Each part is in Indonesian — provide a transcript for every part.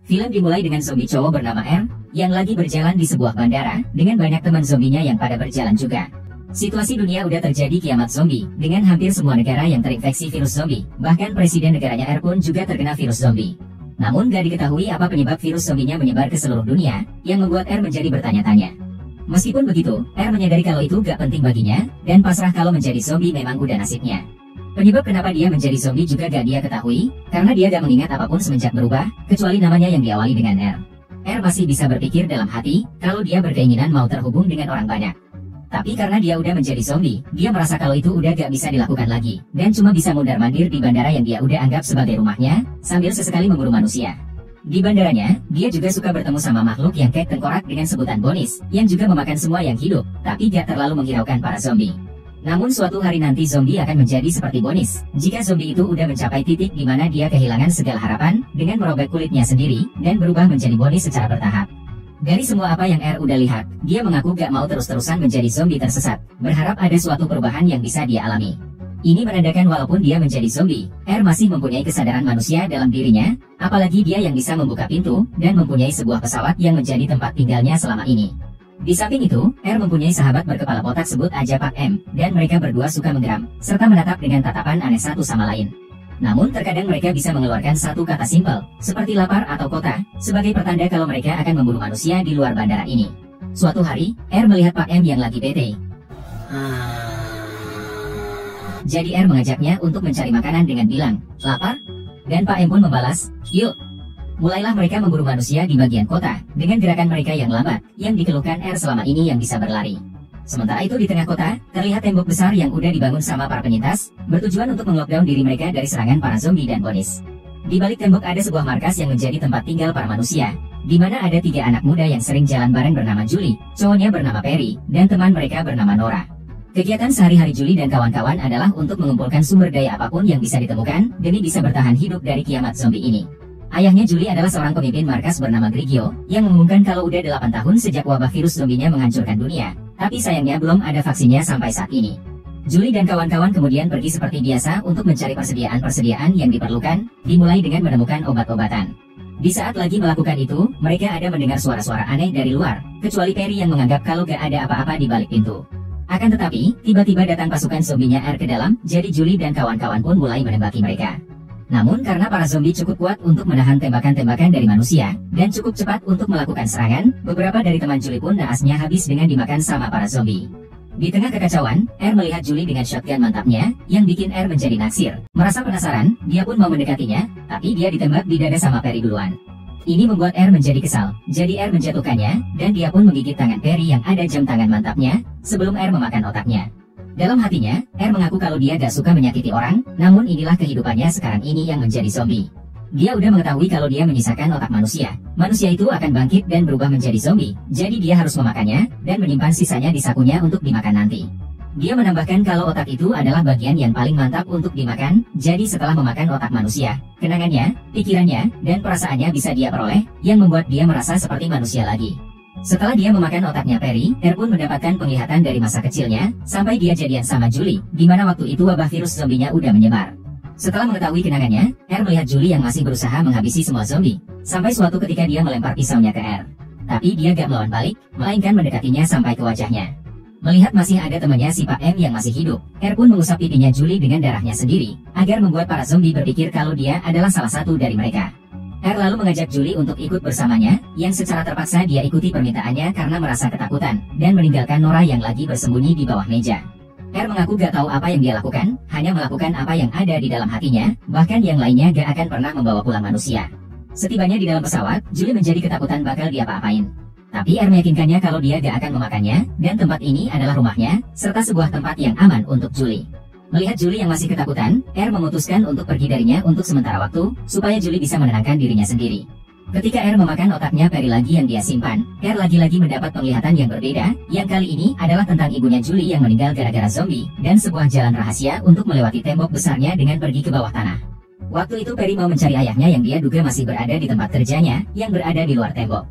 Film dimulai dengan zombie cowok bernama R, yang lagi berjalan di sebuah bandara, dengan banyak teman zombinya yang pada berjalan juga. Situasi dunia udah terjadi kiamat zombie, dengan hampir semua negara yang terinfeksi virus zombie, bahkan presiden negaranya R pun juga terkena virus zombie. Namun gak diketahui apa penyebab virus zombinya menyebar ke seluruh dunia, yang membuat R menjadi bertanya-tanya. Meskipun begitu, R menyadari kalau itu gak penting baginya, dan pasrah kalau menjadi zombie memang udah nasibnya. Penyebab kenapa dia menjadi zombie juga gak dia ketahui, karena dia gak mengingat apapun semenjak berubah, kecuali namanya yang diawali dengan R. R masih bisa berpikir dalam hati, kalau dia berkeinginan mau terhubung dengan orang banyak. Tapi karena dia udah menjadi zombie, dia merasa kalau itu udah gak bisa dilakukan lagi, dan cuma bisa mundar-mandir di bandara yang dia udah anggap sebagai rumahnya, sambil sesekali memburu manusia. Di bandaranya, dia juga suka bertemu sama makhluk yang kayak tengkorak dengan sebutan bonis, yang juga memakan semua yang hidup, tapi gak terlalu menghiraukan para zombie. Namun suatu hari nanti zombie akan menjadi seperti bonis, jika zombie itu udah mencapai titik di mana dia kehilangan segala harapan, dengan merobek kulitnya sendiri, dan berubah menjadi bonis secara bertahap. Dari semua apa yang R udah lihat, dia mengaku gak mau terus-terusan menjadi zombie tersesat, berharap ada suatu perubahan yang bisa dia alami. Ini menandakan walaupun dia menjadi zombie, R masih mempunyai kesadaran manusia dalam dirinya, apalagi dia yang bisa membuka pintu, dan mempunyai sebuah pesawat yang menjadi tempat tinggalnya selama ini. Di samping itu, R mempunyai sahabat berkepala botak sebut aja Pak M, dan mereka berdua suka menggeram, serta menatap dengan tatapan aneh satu sama lain. Namun terkadang mereka bisa mengeluarkan satu kata simpel, seperti lapar atau kota, sebagai pertanda kalau mereka akan memburu manusia di luar bandara ini. Suatu hari, R melihat Pak M yang lagi bete. Jadi R mengajaknya untuk mencari makanan dengan bilang, lapar? Dan Pak M pun membalas, yuk. Mulailah mereka memburu manusia di bagian kota, dengan gerakan mereka yang lambat, yang dikeluhkan R selama ini yang bisa berlari. Sementara itu di tengah kota, terlihat tembok besar yang udah dibangun sama para penyintas, bertujuan untuk meng-lockdown diri mereka dari serangan para zombie dan bonis. Di balik tembok ada sebuah markas yang menjadi tempat tinggal para manusia, di mana ada 3 anak muda yang sering jalan bareng bernama Julie, cowoknya bernama Perry, dan teman mereka bernama Nora. Kegiatan sehari-hari Julie dan kawan-kawan adalah untuk mengumpulkan sumber daya apapun yang bisa ditemukan, demi bisa bertahan hidup dari kiamat zombie ini. Ayahnya Julie adalah seorang pemimpin markas bernama Grigio, yang mengumumkan kalau udah 8 tahun sejak wabah virus zombinya menghancurkan dunia, tapi sayangnya belum ada vaksinnya sampai saat ini. Julie dan kawan-kawan kemudian pergi seperti biasa untuk mencari persediaan-persediaan yang diperlukan, dimulai dengan menemukan obat-obatan. Di saat lagi melakukan itu, mereka ada mendengar suara-suara aneh dari luar, kecuali Perry yang menganggap kalau gak ada apa-apa di balik pintu. Akan tetapi, tiba-tiba datang pasukan zombinya R ke dalam, jadi Julie dan kawan-kawan pun mulai menembaki mereka. Namun karena para zombie cukup kuat untuk menahan tembakan-tembakan dari manusia, dan cukup cepat untuk melakukan serangan, beberapa dari teman Julie pun naasnya habis dengan dimakan sama para zombie. Di tengah kekacauan, R melihat Julie dengan shotgun mantapnya, yang bikin R menjadi naksir. Merasa penasaran, dia pun mau mendekatinya, tapi dia ditembak di dada sama Perry duluan. Ini membuat R menjadi kesal, jadi R menjatuhkannya, dan dia pun menggigit tangan Perry yang ada jam tangan mantapnya, sebelum R memakan otaknya. Dalam hatinya, R mengaku kalau dia gak suka menyakiti orang, namun inilah kehidupannya sekarang ini yang menjadi zombie. Dia udah mengetahui kalau dia menyisakan otak manusia. Manusia itu akan bangkit dan berubah menjadi zombie, jadi dia harus memakannya, dan menyimpan sisanya di sakunya untuk dimakan nanti. Dia menambahkan kalau otak itu adalah bagian yang paling mantap untuk dimakan, jadi setelah memakan otak manusia, kenangannya, pikirannya, dan perasaannya bisa dia peroleh, yang membuat dia merasa seperti manusia lagi. Setelah dia memakan otaknya Perry, R pun mendapatkan penglihatan dari masa kecilnya, sampai dia jadian sama Julie, di mana waktu itu wabah virus zombinya udah menyebar. Setelah mengetahui kenangannya, R melihat Julie yang masih berusaha menghabisi semua zombie, sampai suatu ketika dia melempar pisaunya ke R. Tapi dia gak melawan balik, melainkan mendekatinya sampai ke wajahnya. Melihat masih ada temannya si Pak M yang masih hidup, R pun mengusap pipinya Julie dengan darahnya sendiri, agar membuat para zombie berpikir kalau dia adalah salah satu dari mereka. R lalu mengajak Julie untuk ikut bersamanya, yang secara terpaksa dia ikuti permintaannya karena merasa ketakutan, dan meninggalkan Nora yang lagi bersembunyi di bawah meja. R mengaku gak tahu apa yang dia lakukan, hanya melakukan apa yang ada di dalam hatinya, bahkan yang lainnya gak akan pernah membawa pulang manusia. Setibanya di dalam pesawat, Julie menjadi ketakutan bakal diapa-apain. Tapi R meyakinkannya kalau dia gak akan memakannya, dan tempat ini adalah rumahnya, serta sebuah tempat yang aman untuk Julie. Melihat Julie yang masih ketakutan, R memutuskan untuk pergi darinya untuk sementara waktu, supaya Julie bisa menenangkan dirinya sendiri. Ketika R memakan otaknya Perry lagi yang dia simpan, R lagi-lagi mendapat penglihatan yang berbeda, yang kali ini adalah tentang ibunya Julie yang meninggal gara-gara zombie, dan sebuah jalan rahasia untuk melewati tembok besarnya dengan pergi ke bawah tanah. Waktu itu Perry mau mencari ayahnya yang dia duga masih berada di tempat kerjanya, yang berada di luar tembok.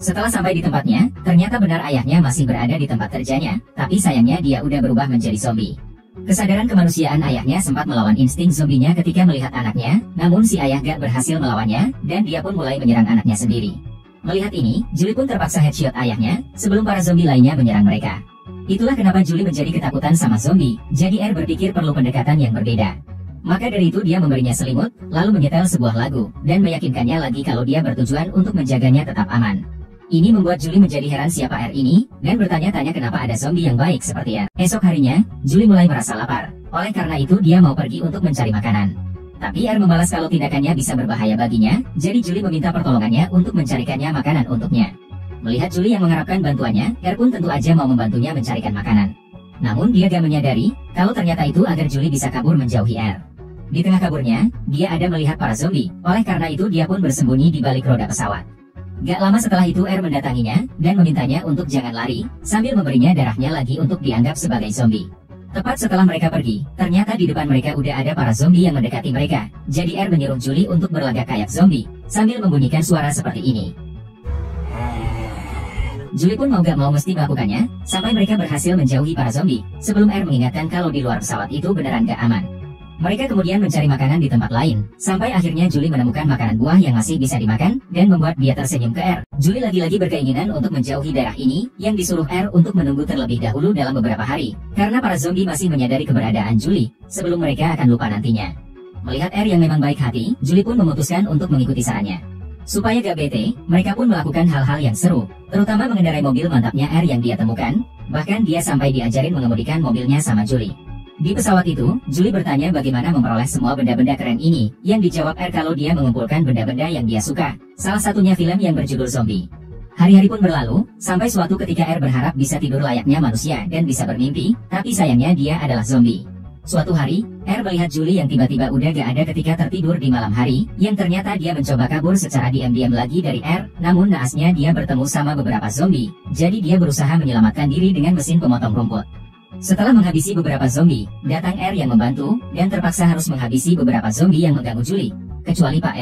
Setelah sampai di tempatnya, ternyata benar ayahnya masih berada di tempat kerjanya, tapi sayangnya dia udah berubah menjadi zombie. Kesadaran kemanusiaan ayahnya sempat melawan insting zombinya ketika melihat anaknya, namun si ayah gak berhasil melawannya, dan dia pun mulai menyerang anaknya sendiri. Melihat ini, Julie pun terpaksa headshot ayahnya, sebelum para zombie lainnya menyerang mereka. Itulah kenapa Julie menjadi ketakutan sama zombie, jadi berpikir perlu pendekatan yang berbeda. Maka dari itu dia memberinya selimut, lalu menyetel sebuah lagu, dan meyakinkannya lagi kalau dia bertujuan untuk menjaganya tetap aman. Ini membuat Julie menjadi heran siapa ini, dan bertanya-tanya kenapa ada zombie yang baik seperti Esok harinya, Julie mulai merasa lapar, oleh karena itu dia mau pergi untuk mencari makanan. Tapi membalas kalau tindakannya bisa berbahaya baginya, jadi Julie meminta pertolongannya untuk mencarikannya makanan untuknya. Melihat Julie yang mengharapkan bantuannya, pun tentu aja mau membantunya mencarikan makanan. Namun dia gak menyadari, kalau ternyata itu agar Julie bisa kabur menjauhi Di tengah kaburnya, dia ada melihat para zombie, oleh karena itu dia pun bersembunyi di balik roda pesawat. Gak lama setelah itu mendatanginya, dan memintanya untuk jangan lari, sambil memberinya darahnya lagi untuk dianggap sebagai zombie. Tepat setelah mereka pergi, ternyata di depan mereka udah ada para zombie yang mendekati mereka. Jadi menyuruh Julie untuk berlagak kayak zombie, sambil membunyikan suara seperti ini. Julie pun mau gak mau mesti melakukannya, sampai mereka berhasil menjauhi para zombie, sebelum mengingatkan kalau di luar pesawat itu beneran gak aman. Mereka kemudian mencari makanan di tempat lain, sampai akhirnya Julie menemukan makanan buah yang masih bisa dimakan, dan membuat dia tersenyum ke Julie lagi-lagi berkeinginan untuk menjauhi daerah ini, yang disuruh untuk menunggu terlebih dahulu dalam beberapa hari, karena para zombie masih menyadari keberadaan Julie, sebelum mereka akan lupa nantinya. Melihat yang memang baik hati, Julie pun memutuskan untuk mengikuti sarannya. Supaya gak bete, mereka pun melakukan hal-hal yang seru, terutama mengendarai mobil mantapnya yang dia temukan, bahkan dia sampai diajarin mengemudikan mobilnya sama Julie. Di pesawat itu, Julie bertanya bagaimana memperoleh semua benda-benda keren ini, yang dijawab kalau dia mengumpulkan benda-benda yang dia suka, salah satunya film yang berjudul Zombie. Hari-hari pun berlalu, sampai suatu ketika berharap bisa tidur layaknya manusia dan bisa bermimpi, tapi sayangnya dia adalah zombie. Suatu hari, melihat Julie yang tiba-tiba udah gak ada ketika tertidur di malam hari, yang ternyata dia mencoba kabur secara diam-diam lagi dari namun naasnya dia bertemu sama beberapa zombie, jadi dia berusaha menyelamatkan diri dengan mesin pemotong rumput. Setelah menghabisi beberapa zombie, datang yang membantu, dan terpaksa harus menghabisi beberapa zombie yang mengganggu Julie, kecuali Pak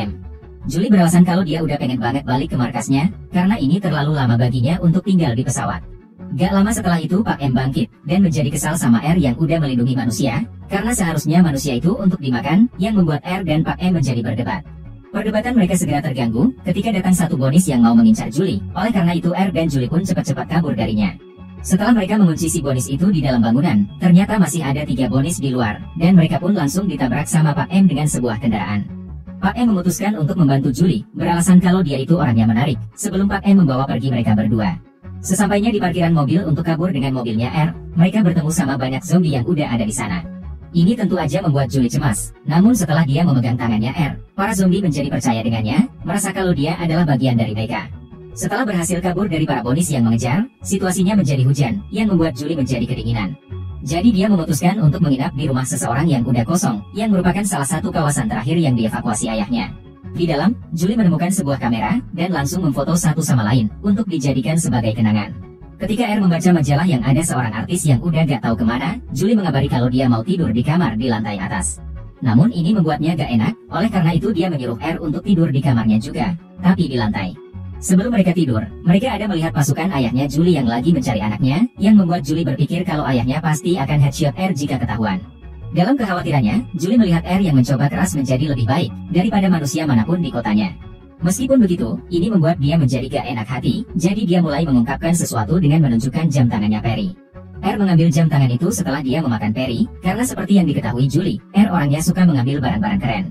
Julie beralasan kalau dia udah pengen banget balik ke markasnya, karena ini terlalu lama baginya untuk tinggal di pesawat. Gak lama setelah itu Pak bangkit, dan menjadi kesal sama yang udah melindungi manusia, karena seharusnya manusia itu untuk dimakan, yang membuat dan Pak menjadi berdebat. Perdebatan mereka segera terganggu, ketika datang satu bonis yang mau mengincar Julie, oleh karena itu dan Julie pun cepat-cepat kabur darinya. Setelah mereka mengunci si bonis itu di dalam bangunan, ternyata masih ada 3 bonis di luar, dan mereka pun langsung ditabrak sama Pak dengan sebuah kendaraan. Pak memutuskan untuk membantu Julie, beralasan kalau dia itu orangnya menarik, sebelum Pak membawa pergi mereka berdua. Sesampainya di parkiran mobil untuk kabur dengan mobilnya mereka bertemu sama banyak zombie yang udah ada di sana. Ini tentu aja membuat Julie cemas, namun setelah dia memegang tangannya para zombie menjadi percaya dengannya, merasa kalau dia adalah bagian dari mereka. Setelah berhasil kabur dari para bonis yang mengejar, situasinya menjadi hujan, yang membuat Julie menjadi kedinginan. Jadi dia memutuskan untuk menginap di rumah seseorang yang udah kosong, yang merupakan salah satu kawasan terakhir yang dievakuasi ayahnya. Di dalam, Julie menemukan sebuah kamera, dan langsung memfoto satu sama lain, untuk dijadikan sebagai kenangan. Ketika membaca majalah yang ada seorang artis yang udah gak tahu kemana, Julie mengabari kalau dia mau tidur di kamar di lantai atas. Namun ini membuatnya gak enak, oleh karena itu dia menyuruh untuk tidur di kamarnya juga, tapi di lantai. Sebelum mereka tidur, mereka ada melihat pasukan ayahnya Julie yang lagi mencari anaknya, yang membuat Julie berpikir kalau ayahnya pasti akan headshot jika ketahuan. Dalam kekhawatirannya, Julie melihat yang mencoba keras menjadi lebih baik daripada manusia manapun di kotanya. Meskipun begitu, ini membuat dia menjadi gak enak hati, jadi dia mulai mengungkapkan sesuatu dengan menunjukkan jam tangannya Perry. Mengambil jam tangan itu setelah dia memakan Perry, karena seperti yang diketahui Julie, orangnya suka mengambil barang-barang keren.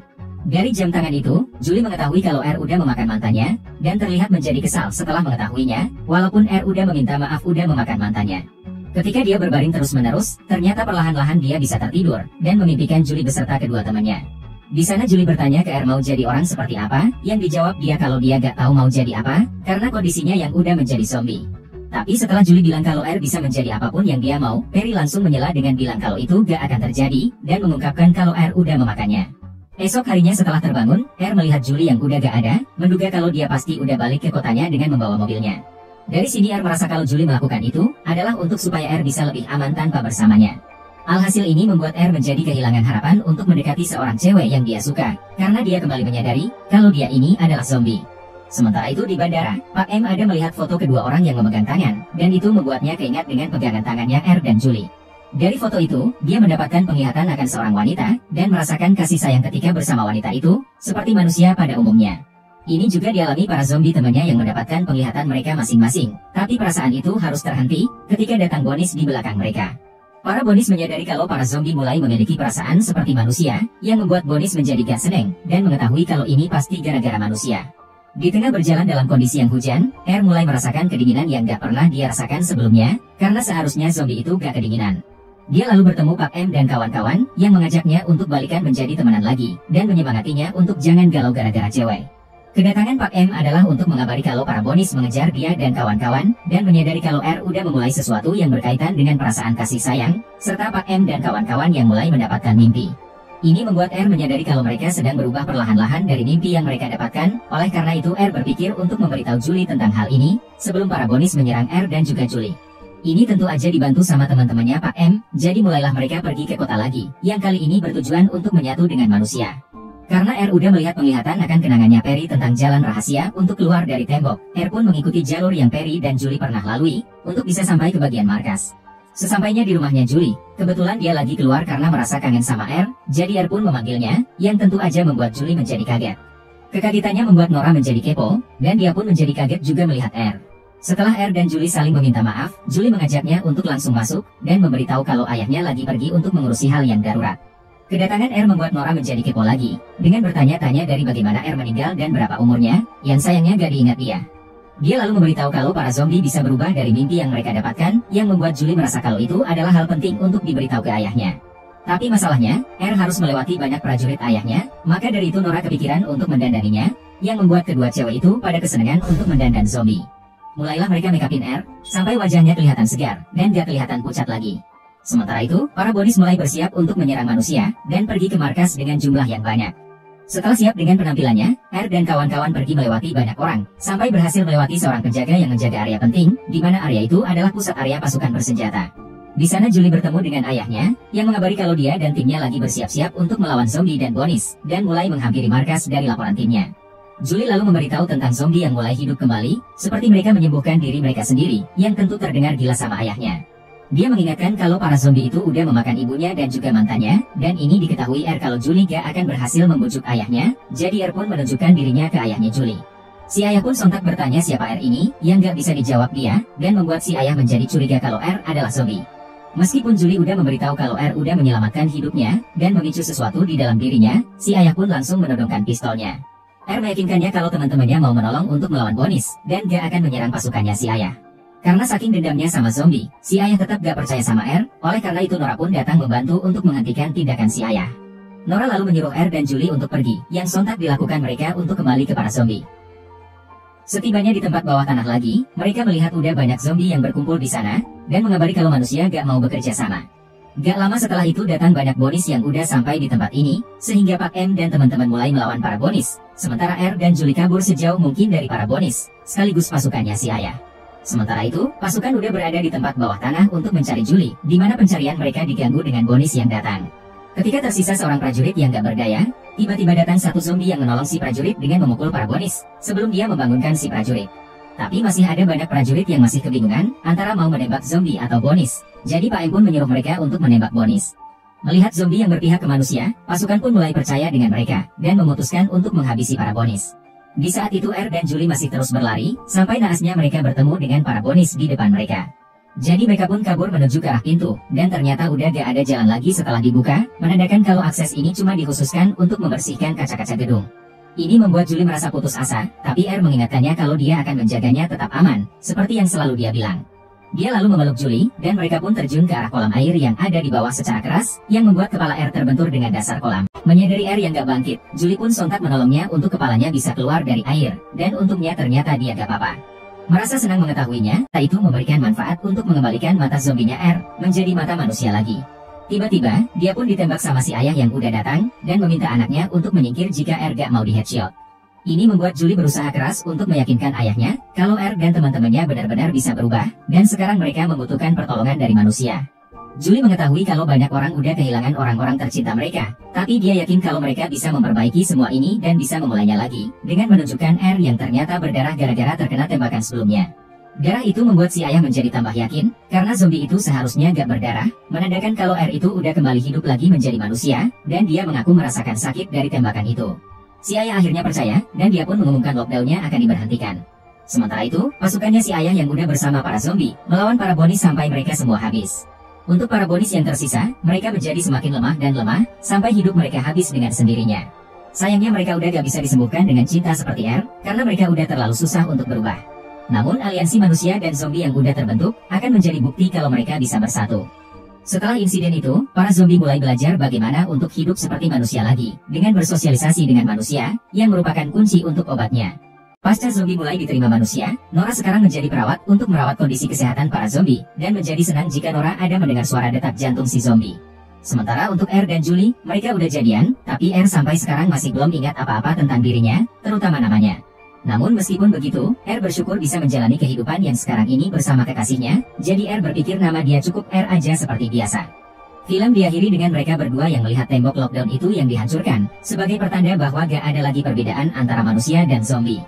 Dari jam tangan itu, Julie mengetahui kalau udah memakan mantannya, dan terlihat menjadi kesal setelah mengetahuinya, walaupun udah meminta maaf udah memakan mantannya. Ketika dia berbaring terus-menerus, ternyata perlahan-lahan dia bisa tertidur, dan memimpikan Julie beserta kedua temannya. Di sana Julie bertanya ke mau jadi orang seperti apa, yang dijawab dia kalau dia gak tahu mau jadi apa, karena kondisinya yang udah menjadi zombie. Tapi setelah Julie bilang kalau bisa menjadi apapun yang dia mau, Perry langsung menyela dengan bilang kalau itu gak akan terjadi, dan mengungkapkan kalau udah memakannya. Esok harinya setelah terbangun, melihat Julie yang udah gak ada, menduga kalau dia pasti udah balik ke kotanya dengan membawa mobilnya. Dari sini merasa kalau Julie melakukan itu, adalah untuk supaya bisa lebih aman tanpa bersamanya. Alhasil ini membuat menjadi kehilangan harapan untuk mendekati seorang cewek yang dia suka, karena dia kembali menyadari, kalau dia ini adalah zombie. Sementara itu di bandara, Pak ada melihat foto kedua orang yang memegang tangan, dan itu membuatnya keingat dengan pegangan tangannya dan Julie. Dari foto itu, dia mendapatkan penglihatan akan seorang wanita, dan merasakan kasih sayang ketika bersama wanita itu, seperti manusia pada umumnya. Ini juga dialami para zombie temannya yang mendapatkan penglihatan mereka masing-masing, tapi perasaan itu harus terhenti, ketika datang Bonis di belakang mereka. Para Bonis menyadari kalau para zombie mulai memiliki perasaan seperti manusia, yang membuat Bonis menjadi gak seneng, dan mengetahui kalau ini pasti gara-gara manusia. Di tengah berjalan dalam kondisi yang hujan, R mulai merasakan kedinginan yang gak pernah dia rasakan sebelumnya, karena seharusnya zombie itu gak kedinginan. Dia lalu bertemu Pak M dan kawan-kawan, yang mengajaknya untuk balikan menjadi temenan lagi, dan menyemangatinya untuk jangan galau gara-gara cewek. Kedatangan Pak M adalah untuk mengabari kalau para Bonis mengejar dia dan kawan-kawan, dan menyadari kalau R udah memulai sesuatu yang berkaitan dengan perasaan kasih sayang, serta Pak M dan kawan-kawan yang mulai mendapatkan mimpi. Ini membuat R menyadari kalau mereka sedang berubah perlahan-lahan dari mimpi yang mereka dapatkan, oleh karena itu R berpikir untuk memberitahu Julie tentang hal ini, sebelum para Bonis menyerang R dan juga Julie. Ini tentu aja dibantu sama teman-temannya Pak M, jadi mulailah mereka pergi ke kota lagi, yang kali ini bertujuan untuk menyatu dengan manusia. Karena R udah melihat penglihatan akan kenangannya Perry tentang jalan rahasia untuk keluar dari tembok, R pun mengikuti jalur yang Perry dan Julie pernah lalui, untuk bisa sampai ke bagian markas. Sesampainya di rumahnya Julie, kebetulan dia lagi keluar karena merasa kangen sama R, jadi R pun memanggilnya, yang tentu aja membuat Julie menjadi kaget. Kekagetannya membuat Nora menjadi kepo, dan dia pun menjadi kaget juga melihat R. Setelah R dan Julie saling meminta maaf, Julie mengajaknya untuk langsung masuk, dan memberitahu kalau ayahnya lagi pergi untuk mengurusi hal yang darurat. Kedatangan R membuat Nora menjadi kepo lagi, dengan bertanya-tanya dari bagaimana R meninggal dan berapa umurnya, yang sayangnya gak diingat dia. Dia lalu memberitahu kalau para zombie bisa berubah dari mimpi yang mereka dapatkan, yang membuat Julie merasa kalau itu adalah hal penting untuk diberitahu ke ayahnya. Tapi masalahnya, R harus melewati banyak prajurit ayahnya, maka dari itu Nora kepikiran untuk mendandaninya, yang membuat kedua cewek itu pada kesenangan untuk mendandan zombie. Mulailah mereka make upin R, sampai wajahnya kelihatan segar, dan gak kelihatan pucat lagi. Sementara itu, para Bonis mulai bersiap untuk menyerang manusia, dan pergi ke markas dengan jumlah yang banyak. Setelah siap dengan penampilannya, R dan kawan-kawan pergi melewati banyak orang, sampai berhasil melewati seorang penjaga yang menjaga area penting, di mana area itu adalah pusat area pasukan bersenjata. Di sana Julie bertemu dengan ayahnya, yang mengabari kalau dia dan timnya lagi bersiap-siap untuk melawan zombie dan Bonis, dan mulai menghampiri markas dari laporan timnya. Julie lalu memberitahu tentang zombie yang mulai hidup kembali, seperti mereka menyembuhkan diri mereka sendiri, yang tentu terdengar gila sama ayahnya. Dia mengingatkan kalau para zombie itu udah memakan ibunya dan juga mantannya, dan ini diketahui R kalau Julie gak akan berhasil membujuk ayahnya, jadi R pun menunjukkan dirinya ke ayahnya Julie. Si ayah pun sontak bertanya siapa R ini, yang gak bisa dijawab dia, dan membuat si ayah menjadi curiga kalau R adalah zombie. Meskipun Julie udah memberitahu kalau R udah menyelamatkan hidupnya, dan memicu sesuatu di dalam dirinya, si ayah pun langsung menodongkan pistolnya. R meyakinkannya kalau teman-temannya mau menolong untuk melawan Bonis, dan gak akan menyerang pasukannya si ayah. Karena saking dendamnya sama zombie, si ayah tetap gak percaya sama R, oleh karena itu Nora pun datang membantu untuk menghentikan tindakan si ayah. Nora lalu menyuruh R dan Julie untuk pergi, yang sontak dilakukan mereka untuk kembali ke para zombie. Setibanya di tempat bawah tanah lagi, mereka melihat udah banyak zombie yang berkumpul di sana, dan mengabari kalau manusia gak mau bekerja sama. Gak lama setelah itu datang banyak Bonis yang udah sampai di tempat ini, sehingga Pak M dan teman-teman mulai melawan para Bonis, sementara R dan Julie kabur sejauh mungkin dari para Bonis, sekaligus pasukannya si ayah. Sementara itu, pasukan udah berada di tempat bawah tanah untuk mencari Julie, di mana pencarian mereka diganggu dengan Bonis yang datang. Ketika tersisa seorang prajurit yang gak berdaya, tiba-tiba datang satu zombie yang menolong si prajurit dengan memukul para Bonis, sebelum dia membangunkan si prajurit. Tapi masih ada banyak prajurit yang masih kebingungan antara mau menembak zombie atau Bonis. Jadi Pak M pun menyuruh mereka untuk menembak Bonis. Melihat zombie yang berpihak ke manusia, pasukan pun mulai percaya dengan mereka dan memutuskan untuk menghabisi para Bonis. Di saat itu R dan Julie masih terus berlari sampai naasnya mereka bertemu dengan para Bonis di depan mereka. Jadi mereka pun kabur menuju ke arah pintu, dan ternyata udah gak ada jalan lagi setelah dibuka, menandakan kalau akses ini cuma dikhususkan untuk membersihkan kaca-kaca gedung. Ini membuat Julie merasa putus asa, tapi R mengingatkannya kalau dia akan menjaganya tetap aman, seperti yang selalu dia bilang. Dia lalu memeluk Julie, dan mereka pun terjun ke arah kolam air yang ada di bawah secara keras, yang membuat kepala R terbentur dengan dasar kolam. Menyadari R yang gak bangkit, Julie pun sontak menolongnya untuk kepalanya bisa keluar dari air, dan untungnya ternyata dia gak apa-apa. Merasa senang mengetahuinya, itu memberikan manfaat untuk mengembalikan mata zombinya R menjadi mata manusia lagi. Tiba-tiba, dia pun ditembak sama si ayah yang udah datang, dan meminta anaknya untuk menyingkir jika R gak mau di headshot. Ini membuat Julie berusaha keras untuk meyakinkan ayahnya, kalau R dan teman-temannya benar-benar bisa berubah, dan sekarang mereka membutuhkan pertolongan dari manusia. Julie mengetahui kalau banyak orang udah kehilangan orang-orang tercinta mereka, tapi dia yakin kalau mereka bisa memperbaiki semua ini dan bisa memulainya lagi, dengan menunjukkan R yang ternyata berdarah gara-gara terkena tembakan sebelumnya. Darah itu membuat si ayah menjadi tambah yakin, karena zombie itu seharusnya gak berdarah, menandakan kalau R itu udah kembali hidup lagi menjadi manusia, dan dia mengaku merasakan sakit dari tembakan itu. Si ayah akhirnya percaya, dan dia pun mengumumkan lockdownnya akan diberhentikan. Sementara itu, pasukannya si ayah yang udah bersama para zombie, melawan para bonis sampai mereka semua habis. Untuk para bonis yang tersisa, mereka menjadi semakin lemah dan lemah, sampai hidup mereka habis dengan sendirinya. Sayangnya mereka udah gak bisa disembuhkan dengan cinta seperti R, karena mereka udah terlalu susah untuk berubah. Namun aliansi manusia dan zombie yang udah terbentuk, akan menjadi bukti kalau mereka bisa bersatu. Setelah insiden itu, para zombie mulai belajar bagaimana untuk hidup seperti manusia lagi, dengan bersosialisasi dengan manusia, yang merupakan kunci untuk obatnya. Pasca zombie mulai diterima manusia, Nora sekarang menjadi perawat untuk merawat kondisi kesehatan para zombie, dan menjadi senang jika Nora ada mendengar suara detak jantung si zombie. Sementara untuk R dan Julie, mereka udah jadian, tapi R sampai sekarang masih belum ingat apa-apa tentang dirinya, terutama namanya. Namun meskipun begitu, R bersyukur bisa menjalani kehidupan yang sekarang ini bersama kekasihnya, jadi R berpikir nama dia cukup R aja seperti biasa. Film diakhiri dengan mereka berdua yang melihat tembok lockdown itu yang dihancurkan, sebagai pertanda bahwa gak ada lagi perbedaan antara manusia dan zombie.